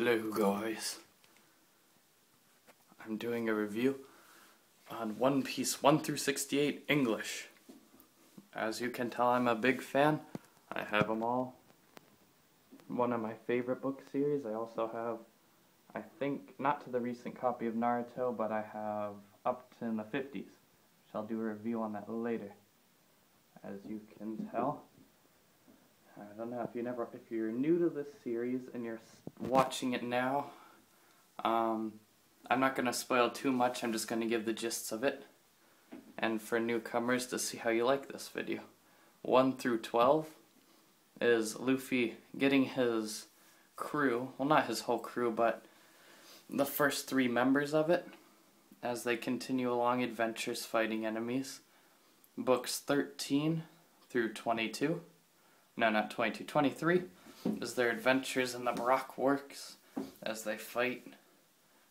Hello guys, I'm doing a review on One Piece 1 through 68 English. As you can tell, I'm a big fan. I have them all. One of my favorite book series. I also have, I think, not to the recent copy of Naruto, but I have up to in the 50s. Which I'll do a review on that later. As you can tell, I don't know if you're new to this series and you're watching it now, I'm not going to spoil too much. I'm just going to give the gists of it, and for newcomers to see how you like this video. 1 through 12 is Luffy getting his crew, well, not his whole crew, but the first 3 members of it as they continue along adventures fighting enemies. Books 13 through 22. No, not 22, 23 is their adventures in the Baroque Works as they fight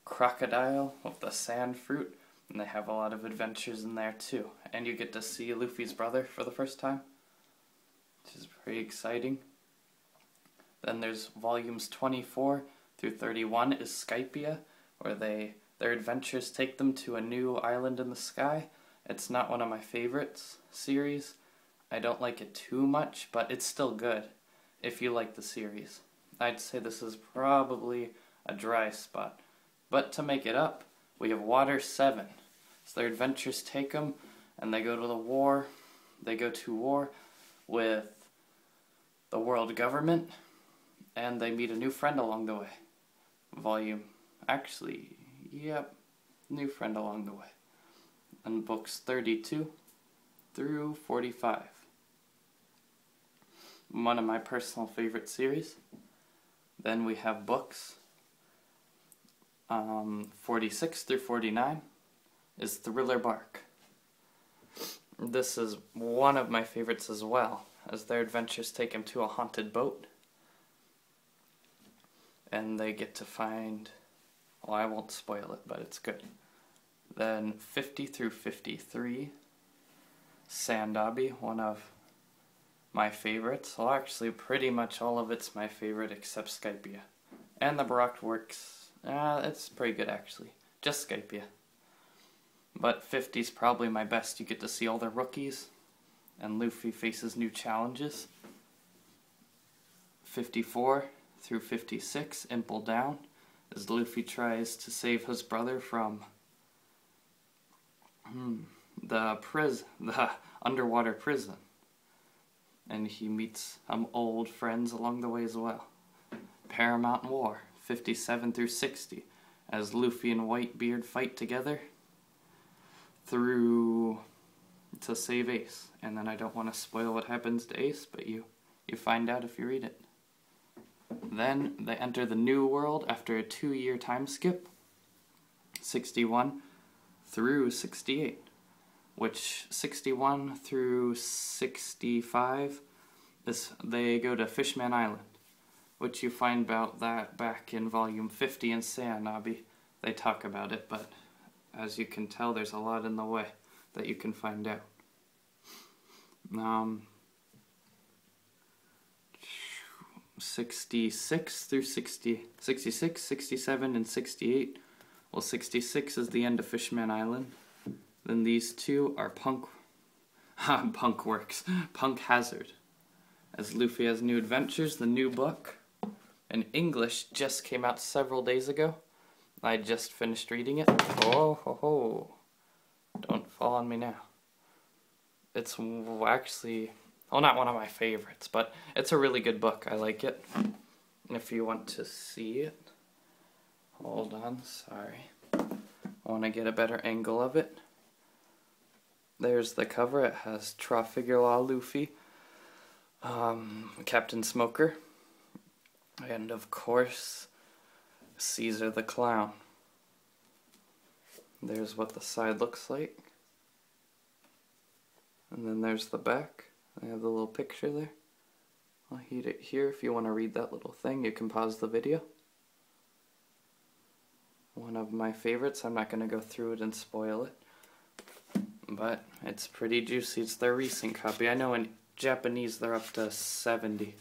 Crocodile with the sand fruit, and they have a lot of adventures in there too. And you get to see Luffy's brother for the first time, which is pretty exciting. Then there's volumes 24 through 31 is Skypiea, where their adventures take them to a new island in the sky. It's not one of my favorites series. I don't like it too much, but it's still good if you like the series. I'd say this is probably a dry spot. But to make it up, we have Water 7. So their adventures take them, and they go to the war. They go to war with the world government, and they meet a new friend along the way. New friend along the way. And books 32 through 45. One of my personal favorite series. Then we have books 46 through 49 is Thriller Bark. This is one of my favorites as well, as their adventures take him to a haunted boat, and they get to find, well, I won't spoil it, but it's good. Then 50 through 53, Sandabi, one of my favorites. Well, actually, pretty much all of it's my favorite except Skypiea. And the Baroque Works, it's pretty good actually. Just Skypiea. But 50's probably my best. You get to see all the rookies, and Luffy faces new challenges. 54 through 56, Impel Down, as Luffy tries to save his brother from the underwater prison. And he meets old friends along the way as well. Paramount War, 57 through 60, as Luffy and Whitebeard fight together to save Ace. And then I don't want to spoil what happens to Ace, but you find out if you read it. Then they enter the New World after a 2-year time skip, 61 through 68. Which 61 through 65 is they go to Fishman Island, which you find about that back in volume 50 in Sandabi. They talk about it, but as you can tell, there's a lot in the way that you can find out. 66 through 66, 67, and 68. Well, 66 is the end of Fishman Island. Then these two are Punk Hazard. As Luffy has new adventures, the new book in English just came out several days ago. I just finished reading it. Oh ho ho! Don't fall on me now. It's actually, well, not one of my favorites, but it's a really good book. I like it. If you want to see it, hold on, sorry. I want to get a better angle of it. There's the cover. It has Trafigura Luffy, Captain Smoker, and of course Caesar the Clown. There's what the side looks like, and then there's the back. I have the little picture there. I'll heat it here. If you want to read that little thing, you can pause the video. One of my favorites. I'm not going to go through it and spoil it, but it's pretty juicy. It's their recent copy. I know in Japanese they're up to 70,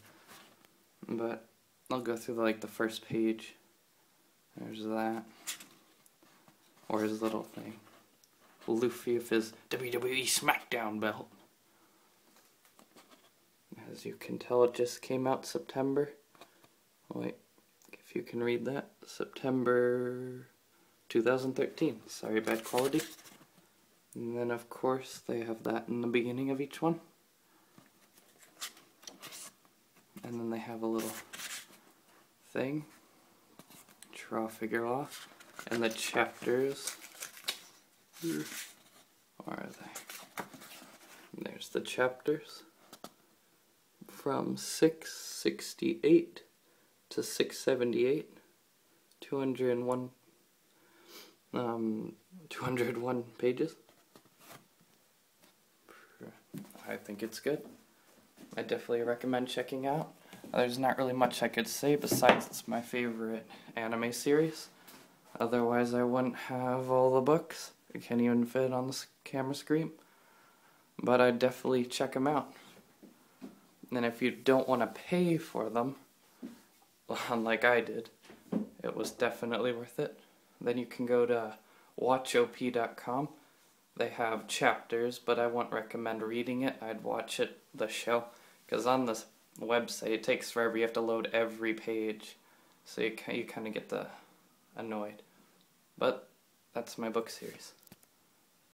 but I'll go through the first page. There's that. Or his little thing. Luffy with his WWE SmackDown belt. As you can tell, it just came out September. Wait, if you can read that. September 2013. Sorry, bad quality. And then, of course, they have that in the beginning of each one. And then they have a little thing. Draw figure off. And the chapters. Where are they? There's the chapters. From 668 to 678. 201 pages. I think it's good. I definitely recommend checking out. There's not really much I could say besides it's my favorite anime series. Otherwise I wouldn't have all the books. I can't even fit on the camera screen. But I'd definitely check them out. And if you don't want to pay for them, like I did, it was definitely worth it. Then you can go to watchop.com. They have chapters, but I wouldn't recommend reading it. I'd watch it, the show, because on this website it takes forever. You have to load every page, so you kind of get annoyed. But that's my book series.